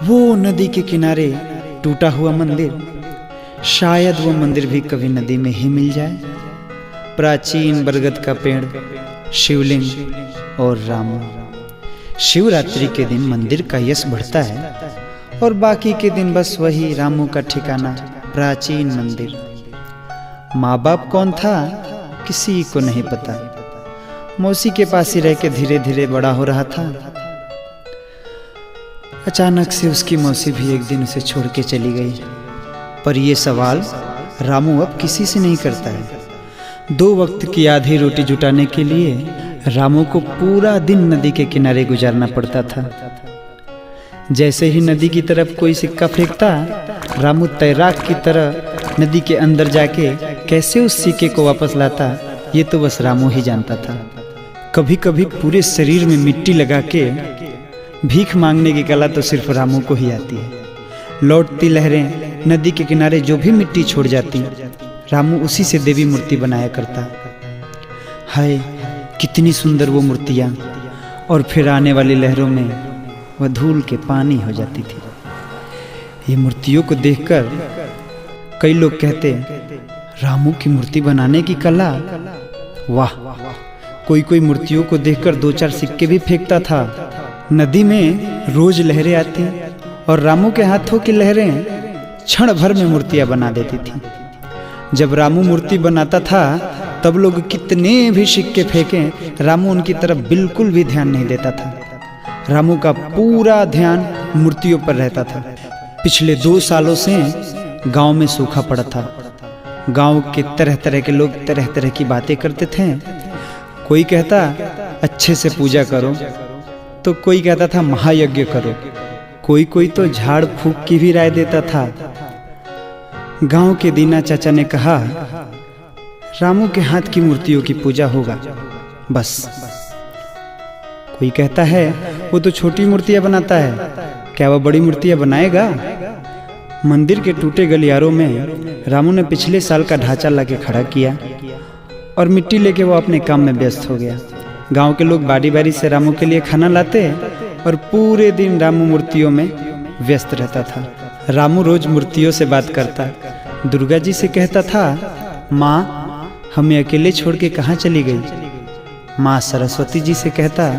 वो नदी के किनारे टूटा हुआ मंदिर, शायद वो मंदिर भी कभी नदी में ही मिल जाए। प्राचीन बरगद का पेड़, शिवलिंग और रामू। शिवरात्रि के दिन मंदिर का यश बढ़ता है और बाकी के दिन बस वही रामू का ठिकाना, प्राचीन मंदिर। माँ बाप कौन था किसी को नहीं पता। मौसी के पास ही रह के धीरे धीरे बड़ा हो रहा था। अचानक से उसकी मौसी भी एक दिन उसे छोड़ के चली गई। पर यह सवाल रामू अब किसी से नहीं करता है। 2 वक्त की आधी रोटी जुटाने के लिए रामू को पूरा दिन नदी के किनारे गुजारना पड़ता था। जैसे ही नदी की तरफ कोई सिक्का फेंकता, रामू तैराक की तरह नदी के अंदर जाके कैसे उस सिक्के को वापस लाता, ये तो बस रामू ही जानता था। कभी कभी पूरे शरीर में मिट्टी लगा के भीख मांगने की कला तो सिर्फ रामू को ही आती है। लौटती लहरें नदी के किनारे जो भी मिट्टी छोड़ जाती, रामू उसी से देवी मूर्ति बनाया करता। हाय कितनी सुंदर वो मूर्तियाँ, और फिर आने वाली लहरों में वह धूल के पानी हो जाती थी। ये मूर्तियों को देखकर कई लोग कहते, रामू की मूर्ति बनाने की कला, वाह। कोई कोई मूर्तियों को देखकर 2-4 सिक्के भी फेंकता था। नदी में रोज लहरें आती और रामू के हाथों की लहरें क्षण भर में मूर्तियां बना देती थी। जब रामू मूर्ति बनाता था तब लोग कितने भी सिक्के फेंकें, रामू उनकी तरफ बिल्कुल भी ध्यान नहीं देता था। रामू का पूरा ध्यान मूर्तियों पर रहता था। पिछले 2 सालों से गांव में सूखा पड़ा था। गांव के तरह तरह के लोग तरह तरह की बातें करते थे। कोई कहता अच्छे से पूजा करो, तो कोई कहता था महायज्ञ करो, कोई तो झाड़ फूक की भी राय देता था। गांव के दीना चाचा ने कहा, रामू के हाथ की मूर्तियों की पूजा होगा बस। कोई कहता है वो तो छोटी मूर्तियां बनाता है, क्या वह बड़ी मूर्तियां बनाएगा? मंदिर के टूटे गलियारों में रामू ने पिछले साल का ढांचा लाके खड़ा किया और मिट्टी लेके वो अपने काम में व्यस्त हो गया। गांव के लोग बारी बारी से रामू के लिए खाना लाते और पूरे दिन रामू मूर्तियों में व्यस्त रहता था। रामू रोज मूर्तियों से बात करता। दुर्गा जी से कहता था, माँ हमें अकेले छोड़ के कहाँ चली गई? माँ सरस्वती जी से कहता,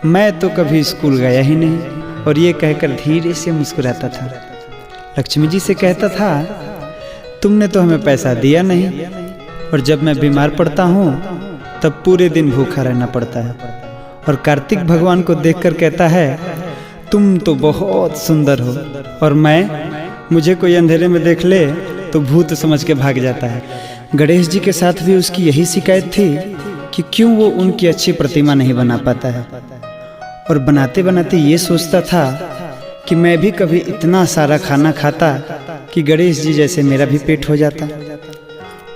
मैं तो कभी स्कूल गया ही नहीं, और ये कहकर धीरे से मुस्कुराता था। लक्ष्मी जी से कहता था, तुमने तो हमें पैसा दिया नहीं, और जब मैं बीमार पड़ता हूँ तब पूरे दिन भूखा रहना पड़ता है। और कार्तिक भगवान को देखकर कहता है, तुम तो बहुत सुंदर हो, और मुझे कोई अंधेरे में देख ले तो भूत समझ के भाग जाता है। गणेश जी के साथ भी उसकी यही शिकायत थी कि क्यों वो उनकी अच्छी प्रतिमा नहीं बना पाता है। और बनाते बनाते ये सोचता था कि मैं भी कभी इतना सारा खाना खाता कि गणेश जी जैसे मेरा भी पेट हो जाता।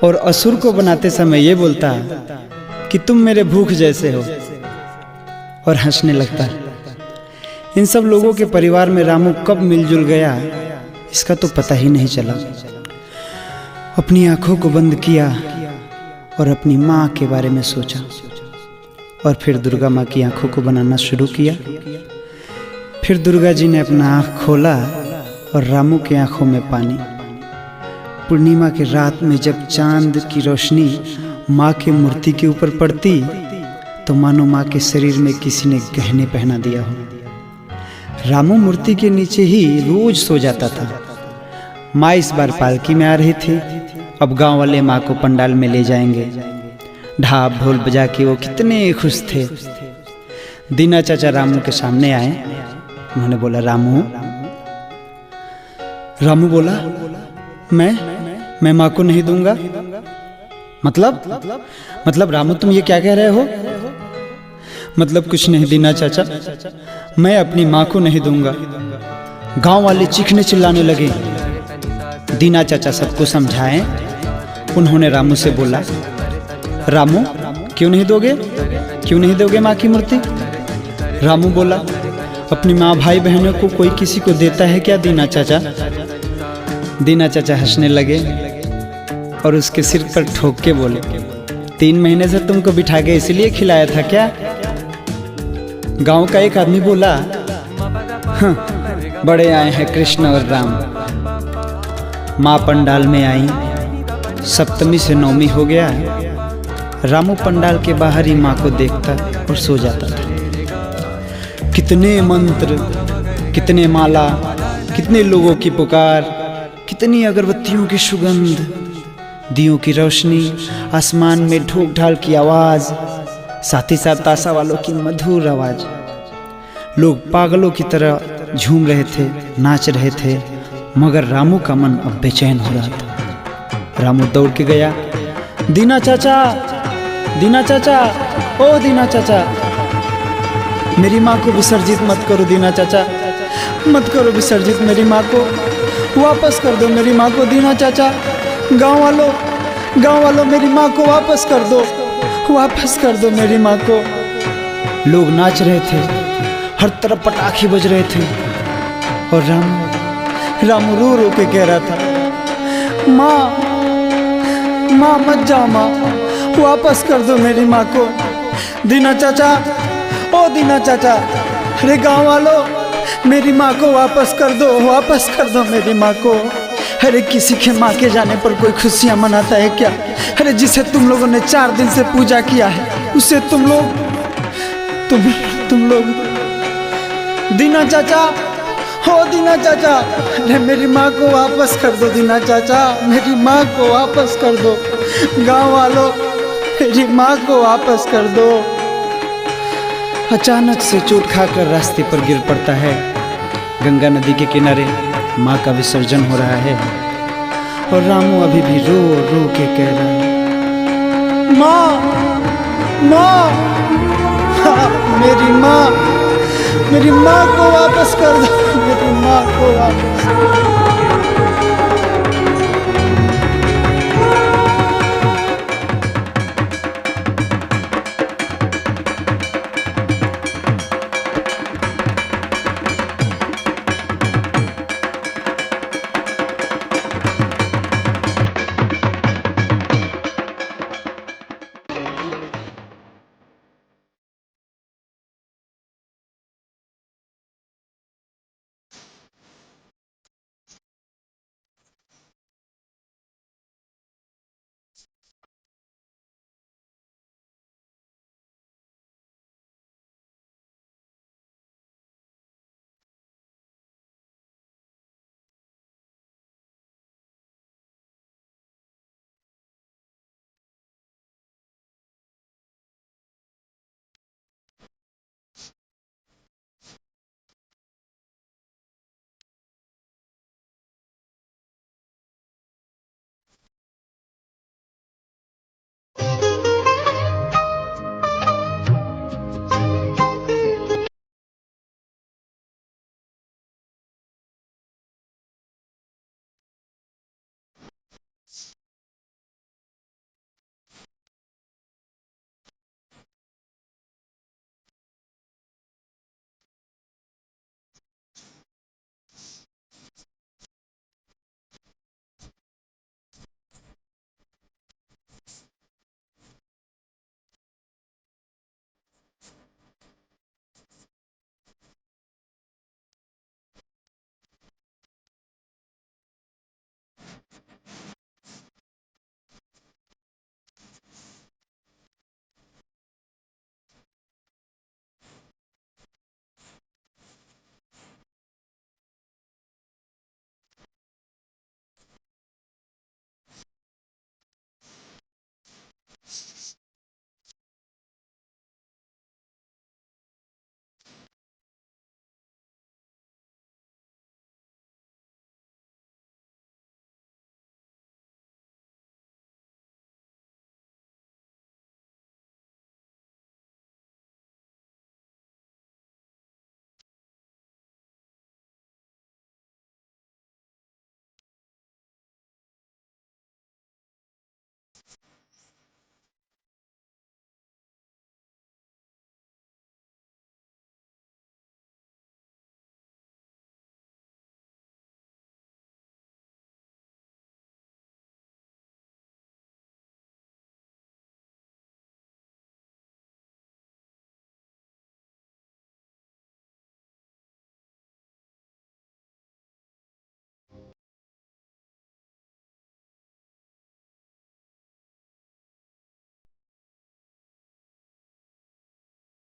और असुर को बनाते समय ये बोलता कि तुम मेरे भूख जैसे हो, और हंसने लगता। इन सब लोगों के परिवार में रामू कब मिलजुल गया इसका तो पता ही नहीं चला। अपनी आंखों को बंद किया और अपनी माँ के बारे में सोचा, और फिर दुर्गा माँ की आंखों को बनाना शुरू किया। फिर दुर्गा जी ने अपना आँख खोला और रामू की आंखों में पानी। पूर्णिमा की रात में जब चांद की रोशनी माँ की मूर्ति के ऊपर पड़ती तो मानो माँ के शरीर में किसी ने गहने पहना दिया हो। रामू मूर्ति के नीचे ही रोज सो जाता था। माँ इस बार पालकी में आ रही थी। अब गांव वाले माँ को पंडाल में ले जाएंगे। ढाक ढोल बजा के वो कितने खुश थे। दीना चाचा रामू के सामने आए। उन्होंने बोला, रामू बोला, मैं माँ को नहीं दूंगा। मतलब रामू तुम ये क्या कह रहे हो? मतलब कुछ नहीं दीना चाचा, मैं अपनी माँ को नहीं दूंगा। गांव वाले चीखने चिल्लाने लगे। दीना चाचा सबको समझाएं। उन्होंने रामू से बोला, रामू क्यों नहीं दोगे माँ की मूर्ति? रामू बोला, अपनी माँ भाई बहनों को कोई किसी को देता है क्या दीना चाचा? दीना चाचा हंसने लगे और उसके सिर पर ठोक के बोले, 3 महीने से तुमको बिठा के इसलिए खिलाया था क्या? गांव का एक आदमी बोला, बड़े आए हैं कृष्ण और राम। माँ पंडाल में आई, सप्तमी से नवमी हो गया है। रामू पंडाल के बाहर ही माँ को देखता और सो जाता था। कितने मंत्र, कितने माला, कितने लोगों की पुकार, कितनी अगरबत्तियों की सुगंध, दियों की रोशनी, आसमान में ढोक ढाल की आवाज, साथ ही साथ ताशा वालों की मधुर आवाज। लोग पागलों की तरह झूम रहे थे, नाच रहे थे, मगर रामू का मन अब बेचैन हो रहा था। रामू दौड़ के गया, दीना चाचा, दीना चाचा, ओ दीना चाचा, मेरी माँ को विसर्जित मत करो दीना चाचा, मत करो विसर्जित मेरी माँ को, वापस कर दो मेरी माँ को दीना चाचा। गांव वालों मेरी माँ को वापस कर दो, वापस कर दो मेरी माँ को। लोग नाच रहे थे, हर तरफ पटाखे बज रहे थे और रामू रो रो के कह रहा था, माँ मत जाओ माँ, वापस कर दो मेरी माँ को। दीना चाचा, ओ दीना चाचा, अरे गाँव वालों मेरी माँ को वापस कर दो, वापस कर दो मेरी माँ को। अरे किसी के माँ के जाने पर कोई खुशियाँ मनाता है क्या? अरे जिसे तुम लोगों ने 4 दिन से पूजा किया है, उसे तुम लोग दीना चाचा, हो दीना चाचा, अरे मेरी माँ को वापस कर दो दीना चाचा, मेरी माँ को वापस कर दो। गाँव वालों मेरी माँ को वापस कर दो। अचानक से चोट खाकर रास्ते पर गिर पड़ता है। गंगा नदी के किनारे माँ का विसर्जन हो रहा है और रामू अभी भी रो रो के कह रहा है, माँ, मेरी माँ को वापस कर दो, मेरी माँ को वापस कर दो।